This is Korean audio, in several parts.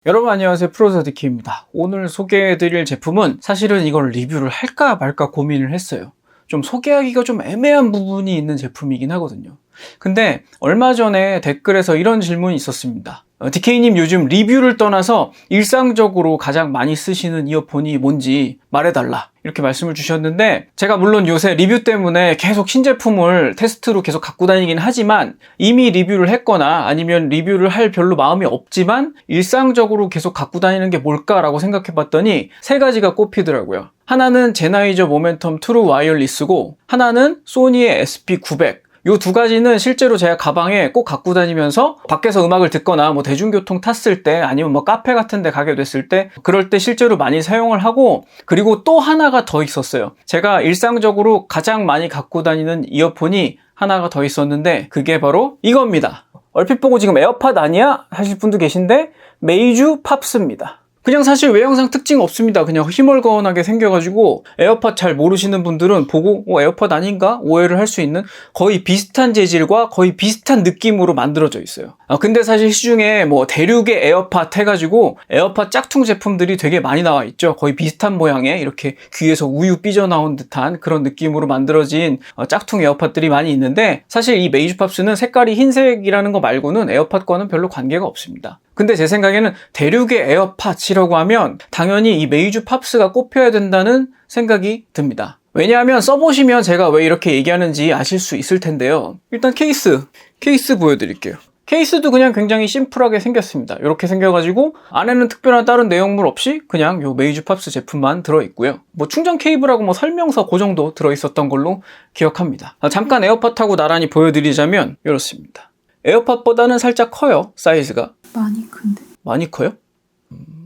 여러분 안녕하세요, 프로자디키입니다. 오늘 소개해드릴 제품은 사실은 이걸 리뷰를 할까 말까 고민을 했어요. 좀 소개하기가 좀 애매한 부분이 있는 제품이긴 하거든요. 근데 얼마 전에 댓글에서 이런 질문이 있었습니다. DK님, 요즘 리뷰를 떠나서 일상적으로 가장 많이 쓰시는 이어폰이 뭔지 말해달라, 이렇게 말씀을 주셨는데, 제가 물론 요새 리뷰 때문에 계속 신제품을 테스트로 계속 갖고 다니긴 하지만, 이미 리뷰를 했거나 아니면 리뷰를 할 별로 마음이 없지만 일상적으로 계속 갖고 다니는 게 뭘까라고 생각해 봤더니 세 가지가 꼽히더라고요. 하나는 제나이저 모멘텀 트루 와이어리스고, 하나는 소니의 SP900. 요 두 가지는 실제로 제가 가방에 꼭 갖고 다니면서 밖에서 음악을 듣거나 뭐 대중교통 탔을 때, 아니면 뭐 카페 같은 데 가게 됐을 때, 그럴 때 실제로 많이 사용을 하고, 그리고 또 하나가 더 있었어요. 제가 일상적으로 가장 많이 갖고 다니는 이어폰이 하나가 더 있었는데, 그게 바로 이겁니다. 얼핏 보고 지금 에어팟 아니야? 하실 분도 계신데, 메이주 팝스입니다. 그냥 사실 외형상 특징 없습니다. 그냥 희멀건하게 생겨가지고 에어팟 잘 모르시는 분들은 보고 에어팟 아닌가? 오해를 할 수 있는, 거의 비슷한 재질과 거의 비슷한 느낌으로 만들어져 있어요. 근데 사실 시중에 뭐 대륙의 에어팟 해가지고 에어팟 짝퉁 제품들이 되게 많이 나와 있죠. 거의 비슷한 모양의, 이렇게 귀에서 우유 삐져나온 듯한 그런 느낌으로 만들어진 짝퉁 에어팟들이 많이 있는데, 사실 이 메이주 팝스는 색깔이 흰색이라는 거 말고는 에어팟과는 별로 관계가 없습니다. 근데 제 생각에는 대륙의 에어팟이라고 하면 당연히 이 메이주 팝스가 꼽혀야 된다는 생각이 듭니다. 왜냐하면 써보시면 제가 왜 이렇게 얘기하는지 아실 수 있을 텐데요. 일단 케이스 보여드릴게요. 케이스도 그냥 굉장히 심플하게 생겼습니다. 이렇게 생겨가지고 안에는 특별한 다른 내용물 없이 그냥 요 메이주 팝스 제품만 들어있고요. 뭐 충전 케이블하고 뭐 설명서 그 정도 들어있었던 걸로 기억합니다. 잠깐 에어팟하고 나란히 보여드리자면 이렇습니다. 에어팟보다는 살짝 커요, 사이즈가. 많이 큰데? 많이 커요?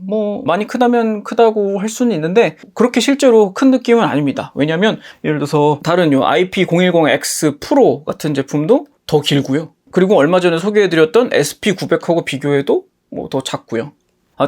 뭐 많이 크다면 크다고 할 수는 있는데, 그렇게 실제로 큰 느낌은 아닙니다. 왜냐면 예를 들어서 다른 요 IP010X 프로 같은 제품도 더 길고요. 그리고 얼마 전에 소개해드렸던 SP900하고 비교해도 뭐 더 작고요.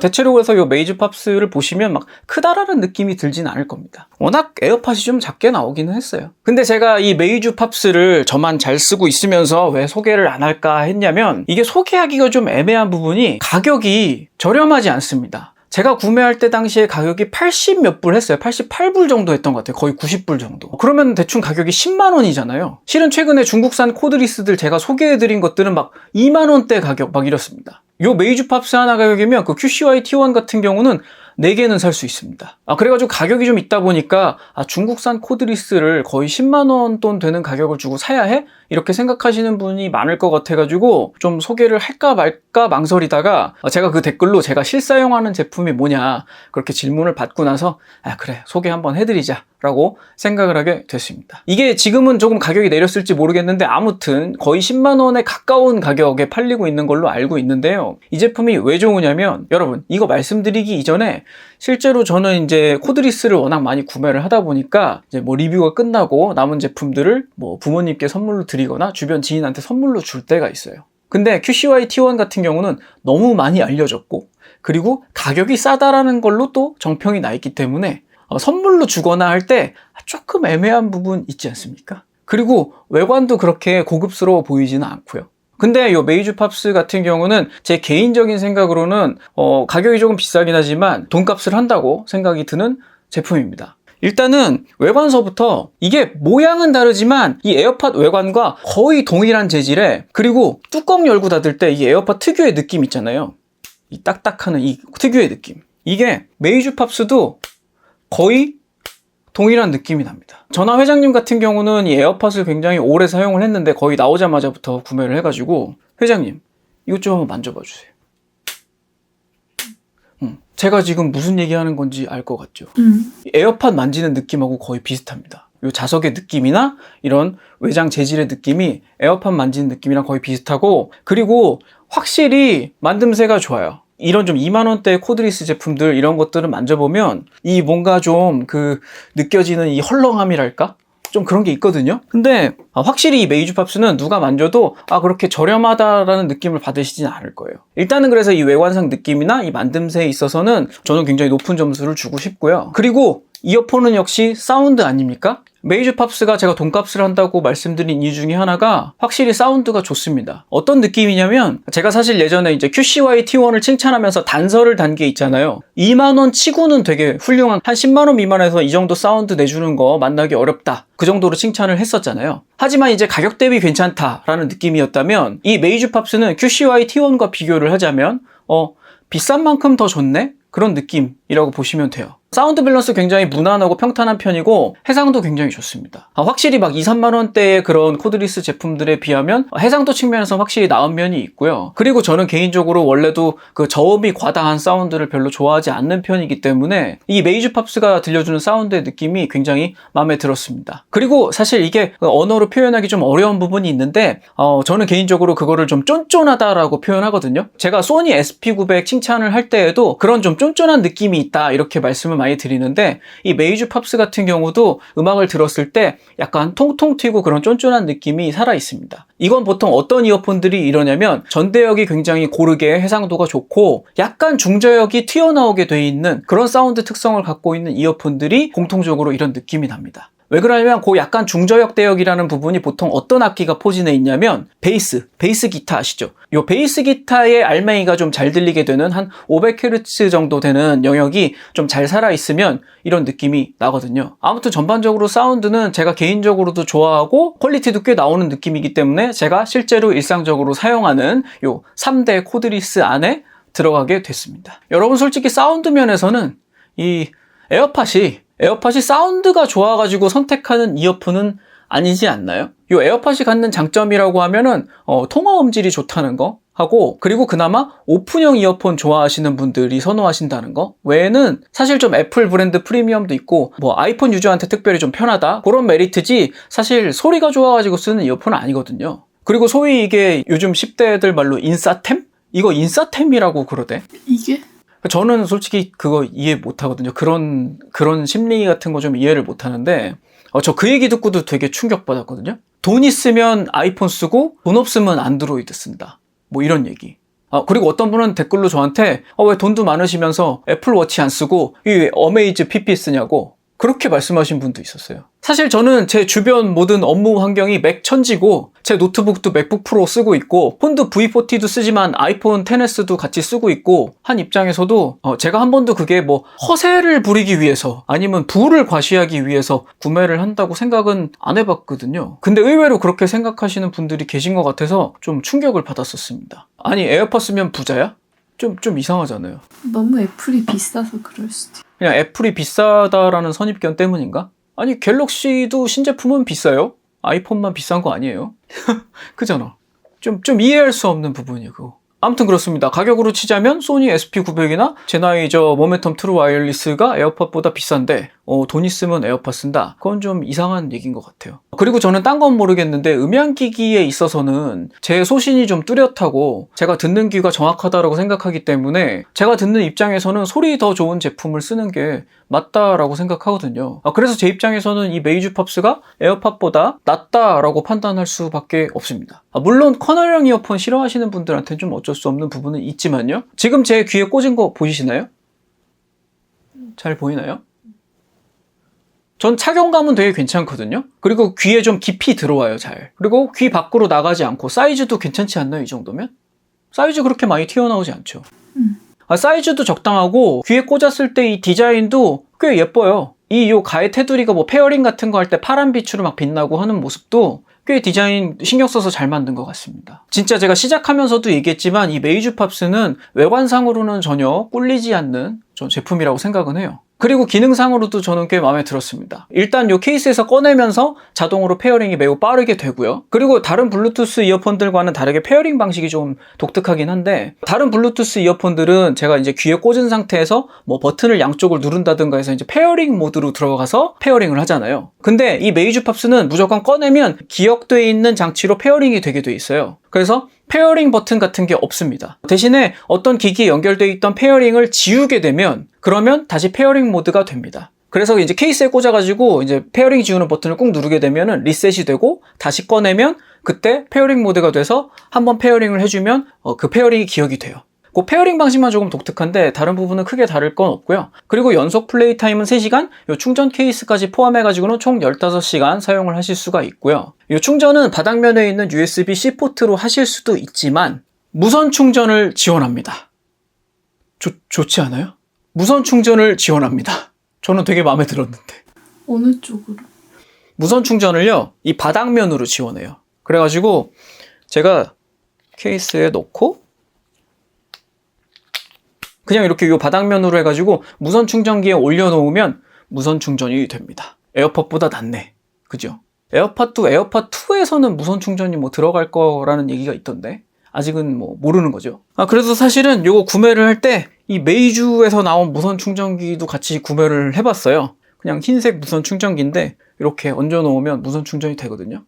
대체로 그래서 이 메이주 팝스를 보시면 막 크다라는 느낌이 들진 않을 겁니다. 워낙 에어팟이 좀 작게 나오기는 했어요. 근데 제가 이 메이주 팝스를 저만 잘 쓰고 있으면서 왜 소개를 안 할까 했냐면, 이게 소개하기가 좀 애매한 부분이 가격이 저렴하지 않습니다. 제가 구매할 때 당시에 가격이 80 몇 불 했어요. 88불 정도 했던 것 같아요. 거의 90불 정도. 그러면 대충 가격이 10만 원이잖아요. 실은 최근에 중국산 코드리스들 제가 소개해드린 것들은 막 2만 원대 가격 막 이렇습니다. 요 메이주 팝스 하나 가격이면 그 QCY T1 같은 경우는 4개는 살 수 있습니다. 그래가지고 가격이 좀 있다 보니까 중국산 코드리스를 거의 10만 원 돈 되는 가격을 주고 사야 해? 이렇게 생각하시는 분이 많을 것 같아가지고 좀 소개를 할까 말까 망설이다가, 제가 그 댓글로 제가 실사용하는 제품이 뭐냐 그렇게 질문을 받고 나서 그래, 소개 한번 해드리자 라고 생각을 하게 됐습니다. 이게 지금은 조금 가격이 내렸을지 모르겠는데 아무튼 거의 10만 원에 가까운 가격에 팔리고 있는 걸로 알고 있는데요. 이 제품이 왜 좋으냐면, 여러분 이거 말씀드리기 이전에 실제로 저는 이제 코드리스를 워낙 많이 구매를 하다 보니까 이제 뭐 리뷰가 끝나고 남은 제품들을 뭐 부모님께 선물로 드리거나 주변 지인한테 선물로 줄 때가 있어요. 근데 QCY T1 같은 경우는 너무 많이 알려졌고, 그리고 가격이 싸다라는 걸로 또 정평이 나 있기 때문에 선물로 주거나 할 때 조금 애매한 부분 있지 않습니까? 그리고 외관도 그렇게 고급스러워 보이지는 않고요. 근데 이 메이주 팝스 같은 경우는 제 개인적인 생각으로는 가격이 조금 비싸긴 하지만 돈값을 한다고 생각이 드는 제품입니다. 일단은 외관서부터 이게 모양은 다르지만 이 에어팟 외관과 거의 동일한 재질에, 그리고 뚜껑 열고 닫을 때 이 에어팟 특유의 느낌 있잖아요. 이 딱딱하는 이 특유의 느낌. 이게 메이주 팝스도 거의 동일한 느낌이 납니다. 전화 회장님 같은 경우는 이 에어팟을 굉장히 오래 사용을 했는데 거의 나오자마자부터 구매를 해가지고, 회장님 이것 좀 한번 만져봐 주세요. 제가 지금 무슨 얘기하는 건지 알 것 같죠? 에어팟 만지는 느낌하고 거의 비슷합니다. 이 자석의 느낌이나 이런 외장 재질의 느낌이 에어팟 만지는 느낌이랑 거의 비슷하고, 그리고 확실히 만듦새가 좋아요. 이런 좀 2만 원대 코드리스 제품들, 이런 것들을 만져보면 이 뭔가 좀 느껴지는 이 헐렁함이랄까? 좀 그런 게 있거든요. 근데 확실히 이 메이주 팝스는 누가 만져도 그렇게 저렴하다라는 느낌을 받으시진 않을 거예요. 일단은 그래서 이 외관상 느낌이나 이 만듦새에 있어서는 저는 굉장히 높은 점수를 주고 싶고요. 그리고 이어폰은 역시 사운드 아닙니까? 메이주 팝스가 제가 돈값을 한다고 말씀드린 이유 중에 하나가 확실히 사운드가 좋습니다. 어떤 느낌이냐면 제가 사실 예전에 이제 QCY T1을 칭찬하면서 단서를 단 게 있잖아요. 2만원 치고는 되게 훌륭한, 한 10만원 미만에서 이 정도 사운드 내주는 거 만나기 어렵다, 그 정도로 칭찬을 했었잖아요. 하지만 이제 가격 대비 괜찮다라는 느낌이었다면 이 메이주 팝스는 QCY T1과 비교를 하자면 비싼 만큼 더 좋네? 그런 느낌이라고 보시면 돼요. 사운드 밸런스 굉장히 무난하고 평탄한 편이고 해상도 굉장히 좋습니다. 확실히 막 2, 3만 원대의 그런 코드리스 제품들에 비하면 해상도 측면에서 확실히 나은 면이 있고요. 그리고 저는 개인적으로 원래도 그 저음이 과다한 사운드를 별로 좋아하지 않는 편이기 때문에 이 메이주 팝스가 들려주는 사운드의 느낌이 굉장히 마음에 들었습니다. 그리고 사실 이게 언어로 표현하기 좀 어려운 부분이 있는데 저는 개인적으로 그거를 좀 쫀쫀하다라고 표현하거든요. 제가 소니 SP900 칭찬을 할 때에도 그런 좀 쫀쫀한 느낌이 있다 이렇게 말씀을 많이 드리는데 이 메이주 팝스 같은 경우도 음악을 들었을 때 약간 통통 튀고 그런 쫀쫀한 느낌이 살아 있습니다. 이건 보통 어떤 이어폰들이 이러냐면 전대역이 굉장히 고르게 해상도가 좋고 약간 중저역이 튀어나오게 돼 있는 그런 사운드 특성을 갖고 있는 이어폰들이 공통적으로 이런 느낌이 납니다. 왜 그러냐면 그 약간 중저역 대역이라는 부분이 보통 어떤 악기가 포진해 있냐면 베이스 기타 아시죠? 요 베이스 기타의 알맹이가 좀 잘 들리게 되는 한 500Hz 정도 되는 영역이 좀 잘 살아있으면 이런 느낌이 나거든요. 아무튼 전반적으로 사운드는 제가 개인적으로도 좋아하고 퀄리티도 꽤 나오는 느낌이기 때문에 제가 실제로 일상적으로 사용하는 요 3대 코드리스 안에 들어가게 됐습니다. 여러분 솔직히 사운드 면에서는 이 에어팟이 사운드가 좋아가지고 선택하는 이어폰은 아니지 않나요? 이 에어팟이 갖는 장점이라고 하면은 통화 음질이 좋다는 거 하고, 그리고 그나마 오픈형 이어폰 좋아하시는 분들이 선호하신다는 거 외에는 사실 좀 애플 브랜드 프리미엄도 있고 뭐 아이폰 유저한테 특별히 좀 편하다 그런 메리트지 사실 소리가 좋아가지고 쓰는 이어폰은 아니거든요. 그리고 소위 이게 요즘 10대들 말로 인싸템? 이거 인싸템이라고 그러대. 이게? 저는 솔직히 그거 이해 못 하거든요. 그런 심리 같은 거 좀 이해를 못 하는데, 저 그 얘기 듣고도 되게 충격받았거든요. 돈 있으면 아이폰 쓰고, 돈 없으면 안드로이드 쓴다. 뭐 이런 얘기. 그리고 어떤 분은 댓글로 저한테, 왜 돈도 많으시면서 애플워치 안 쓰고, 이 어메이즈 PP 쓰냐고. 그렇게 말씀하신 분도 있었어요. 사실 저는 제 주변 모든 업무 환경이 맥 천지고 제 노트북도 맥북 프로 쓰고 있고 폰도 V40도 쓰지만 아이폰 XS도 같이 쓰고 있고 한 입장에서도 제가 한 번도 그게 뭐 허세를 부리기 위해서 아니면 부를 과시하기 위해서 구매를 한다고 생각은 안 해봤거든요. 근데 의외로 그렇게 생각하시는 분들이 계신 것 같아서 좀 충격을 받았었습니다. 아니 에어팟 쓰면 부자야? 좀 이상하잖아요. 너무 애플이 비싸서 그럴 수도. 그냥 애플이 비싸다라는 선입견 때문인가? 아니 갤럭시도 신제품은 비싸요. 아이폰만 비싼 거 아니에요. 그잖아. 좀 이해할 수 없는 부분이에요 그거. 아무튼 그렇습니다. 가격으로 치자면 소니 SP900이나 제나이저 모멘텀 트루 와이어리스가 에어팟보다 비싼데 돈 있으면 에어팟 쓴다. 그건 좀 이상한 얘기인 것 같아요. 그리고 저는 딴 건 모르겠는데 음향기기에 있어서는 제 소신이 좀 뚜렷하고 제가 듣는 귀가 정확하다고 생각하기 때문에 제가 듣는 입장에서는 소리 더 좋은 제품을 쓰는 게 맞다라고 생각하거든요. 그래서 제 입장에서는 이 메이주 팝스가 에어팟보다 낫다라고 판단할 수밖에 없습니다. 물론 커널형 이어폰 싫어하시는 분들한테는 좀 어쩔 수 없는 부분은 있지만요. 지금 제 귀에 꽂은 거 보이시나요? 잘 보이나요? 전 착용감은 되게 괜찮거든요. 그리고 귀에 좀 깊이 들어와요, 잘. 그리고 귀 밖으로 나가지 않고 사이즈도 괜찮지 않나요, 이 정도면? 사이즈 그렇게 많이 튀어나오지 않죠. 사이즈도 적당하고 귀에 꽂았을 때 이 디자인도 꽤 예뻐요. 요 가해 테두리가 뭐 페어링 같은 거 할 때 파란 빛으로 막 빛나고 하는 모습도 꽤 디자인 신경 써서 잘 만든 것 같습니다. 진짜 제가 시작하면서도 얘기했지만 이 메이주 팝스는 외관상으로는 전혀 꿀리지 않는 제품이라고 생각은 해요. 그리고 기능상으로도 저는 꽤 마음에 들었습니다. 일단 이 케이스에서 꺼내면서 자동으로 페어링이 매우 빠르게 되고요. 그리고 다른 블루투스 이어폰들과는 다르게 페어링 방식이 좀 독특하긴 한데 다른 블루투스 이어폰들은 제가 이제 귀에 꽂은 상태에서 뭐 버튼을 양쪽을 누른다든가 해서 이제 페어링 모드로 들어가서 페어링을 하잖아요. 근데 이 메이주 팝스는 무조건 꺼내면 기억되어 있는 장치로 페어링이 되게 돼 있어요. 그래서 페어링 버튼 같은 게 없습니다. 대신에 어떤 기기에 연결되어 있던 페어링을 지우게 되면 그러면 다시 페어링 모드가 됩니다. 그래서 이제 케이스에 꽂아가지고 이제 페어링 지우는 버튼을 꾹 누르게 되면은 리셋이 되고 다시 꺼내면 그때 페어링 모드가 돼서 한번 페어링을 해주면 그 페어링이 기억이 돼요. 그 페어링 방식만 조금 독특한데 다른 부분은 크게 다를 건 없고요. 그리고 연속 플레이 타임은 3시간, 요 충전 케이스까지 포함해가지고는 총 15시간 사용을 하실 수가 있고요. 이 충전은 바닥면에 있는 USB-C 포트로 하실 수도 있지만 무선 충전을 지원합니다. 좋지 않아요? 무선 충전을 지원합니다. 저는 되게 마음에 들었는데. 어느 쪽으로? 무선 충전을요, 이 바닥면으로 지원해요. 그래가지고 제가 케이스에 넣고 그냥 이렇게 이 바닥면으로 해가지고 무선 충전기에 올려놓으면 무선 충전이 됩니다. 에어팟보다 낫네. 그죠? 에어팟도 에어팟2에서는 무선 충전이 뭐 들어갈 거라는 얘기가 있던데 아직은 뭐 모르는 거죠. 그래서 사실은 이거 구매를 할 때 이 메이주에서 나온 무선 충전기도 같이 구매를 해봤어요. 그냥 흰색 무선 충전기인데 이렇게 얹어 놓으면 무선 충전이 되거든요.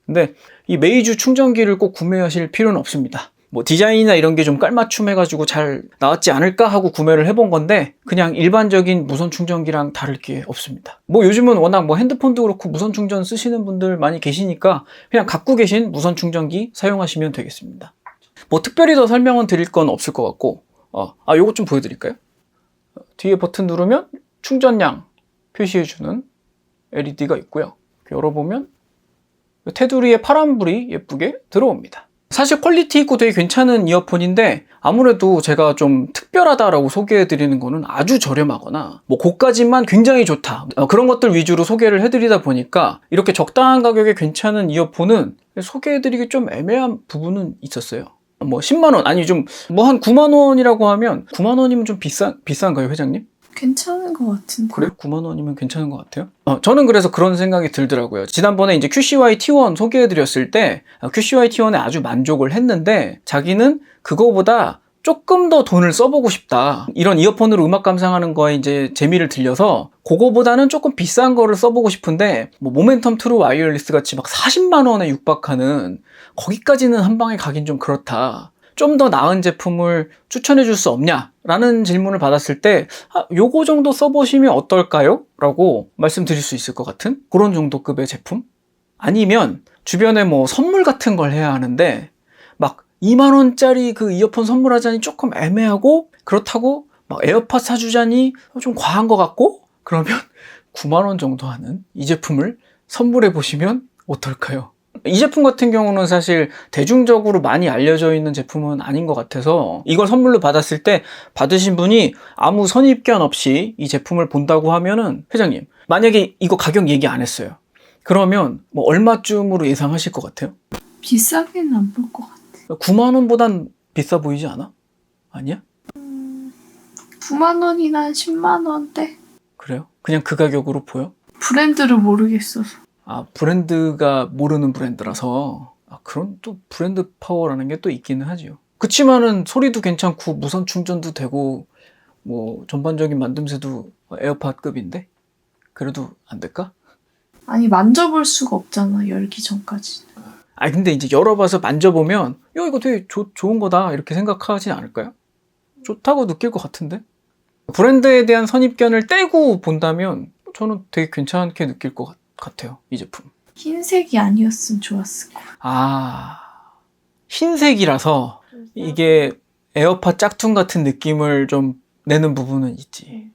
근데 이 메이주 충전기를 꼭 구매하실 필요는 없습니다. 뭐 디자인이나 이런 게 좀 깔맞춤해가지고 잘 나왔지 않을까 하고 구매를 해본 건데 그냥 일반적인 무선 충전기랑 다를 게 없습니다. 뭐 요즘은 워낙 뭐 핸드폰도 그렇고 무선 충전 쓰시는 분들 많이 계시니까 그냥 갖고 계신 무선 충전기 사용하시면 되겠습니다. 뭐 특별히 더 설명은 드릴 건 없을 것 같고 요거 좀 보여드릴까요? 뒤에 버튼 누르면 충전량 표시해주는 LED가 있고요. 열어보면 테두리에 파란불이 예쁘게 들어옵니다. 사실 퀄리티 있고 되게 괜찮은 이어폰인데 아무래도 제가 좀 특별하다라고 소개해드리는 거는 아주 저렴하거나 뭐 고가지만 굉장히 좋다 그런 것들 위주로 소개를 해드리다 보니까 이렇게 적당한 가격에 괜찮은 이어폰은 소개해드리기 좀 애매한 부분은 있었어요. 뭐 10만원 아니 좀 뭐 한 9만원이라고 하면 9만원이면 좀 비싼가요 회장님? 괜찮은 것 같은데. 그래요? 9만원이면 괜찮은 것 같아요? 저는 그래서 그런 생각이 들더라고요. 지난번에 이제 QCY T1 소개해드렸을 때 QCY T1에 아주 만족을 했는데 자기는 그거보다 조금 더 돈을 써보고 싶다. 이런 이어폰으로 음악 감상하는 거에 이제 재미를 들려서 그거보다는 조금 비싼 거를 써보고 싶은데 뭐 모멘텀 트루 와이어리스 같이 막 40만 원에 육박하는 거기까지는 한 방에 가긴 좀 그렇다. 좀 더 나은 제품을 추천해 줄 수 없냐? 라는 질문을 받았을 때 요거 정도 써보시면 어떨까요? 라고 말씀드릴 수 있을 것 같은 그런 정도 급의 제품? 아니면 주변에 뭐 선물 같은 걸 해야 하는데 막 2만원짜리 그 이어폰 선물하자니 조금 애매하고 그렇다고 막 에어팟 사주자니 좀 과한 것 같고 그러면 9만원 정도 하는 이 제품을 선물해 보시면 어떨까요? 이 제품 같은 경우는 사실 대중적으로 많이 알려져 있는 제품은 아닌 것 같아서 이걸 선물로 받았을 때 받으신 분이 아무 선입견 없이 이 제품을 본다고 하면은 회장님 만약에 이거 가격 얘기 안 했어요. 그러면 뭐 얼마쯤으로 예상하실 것 같아요? 비싸게는 안 볼 것 같아. 9만 원보단 비싸 보이지 않아? 아니야? 9만 원이나 한 10만 원대? 그래요? 그냥 그 가격으로 보여? 브랜드를 모르겠어서. 브랜드가 모르는 브랜드라서 그런 또 브랜드 파워라는 게 또 있기는 하죠. 그치만은 소리도 괜찮고 무선 충전도 되고 뭐 전반적인 만듦새도 에어팟급인데 그래도 안 될까? 아니 만져볼 수가 없잖아 열기 전까지는. 근데 이제 열어봐서 만져보면 이거 되게 좋은 거다 이렇게 생각하진 않을까요? 좋다고 느낄 것 같은데 브랜드에 대한 선입견을 떼고 본다면 저는 되게 괜찮게 느낄 것 같아요 이 제품. 흰색이 아니었으면 좋았을 거야. 흰색이라서 이게 에어팟 짝퉁 같은 느낌을 좀 내는 부분은 있지.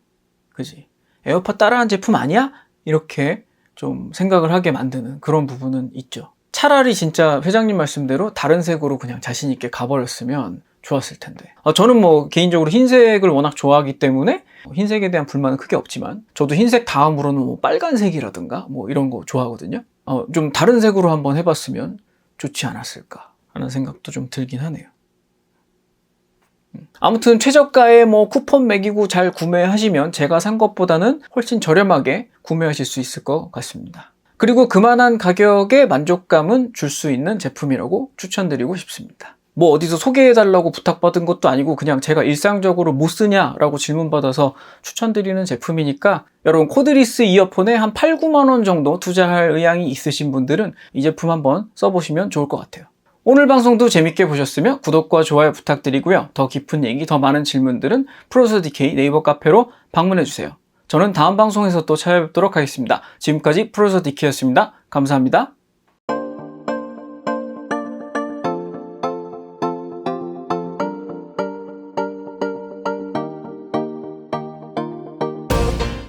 그지? 에어팟 따라한 제품 아니야? 이렇게 좀 생각을 하게 만드는 그런 부분은 있죠. 차라리 진짜 회장님 말씀대로 다른 색으로 그냥 자신 있게 가버렸으면 좋았을 텐데. 저는 뭐 개인적으로 흰색을 워낙 좋아하기 때문에 흰색에 대한 불만은 크게 없지만 저도 흰색 다음으로는 뭐 빨간색이라든가 뭐 이런 거 좋아하거든요. 좀 다른 색으로 한번 해봤으면 좋지 않았을까 하는 생각도 좀 들긴 하네요. 아무튼 최저가에 뭐 쿠폰 매기고 잘 구매하시면 제가 산 것보다는 훨씬 저렴하게 구매하실 수 있을 것 같습니다. 그리고 그만한 가격에 만족감은 줄 수 있는 제품이라고 추천드리고 싶습니다. 뭐 어디서 소개해달라고 부탁받은 것도 아니고 그냥 제가 일상적으로 뭐 쓰냐라고 질문받아서 추천드리는 제품이니까 여러분 코드리스 이어폰에 한 8, 9만 원 정도 투자할 의향이 있으신 분들은 이 제품 한번 써보시면 좋을 것 같아요. 오늘 방송도 재밌게 보셨으면 구독과 좋아요 부탁드리고요. 더 깊은 얘기, 더 많은 질문들은 프로서디케이 네이버 카페로 방문해주세요. 저는 다음 방송에서 또 찾아뵙도록 하겠습니다. 지금까지 프로서디케이였습니다. 감사합니다.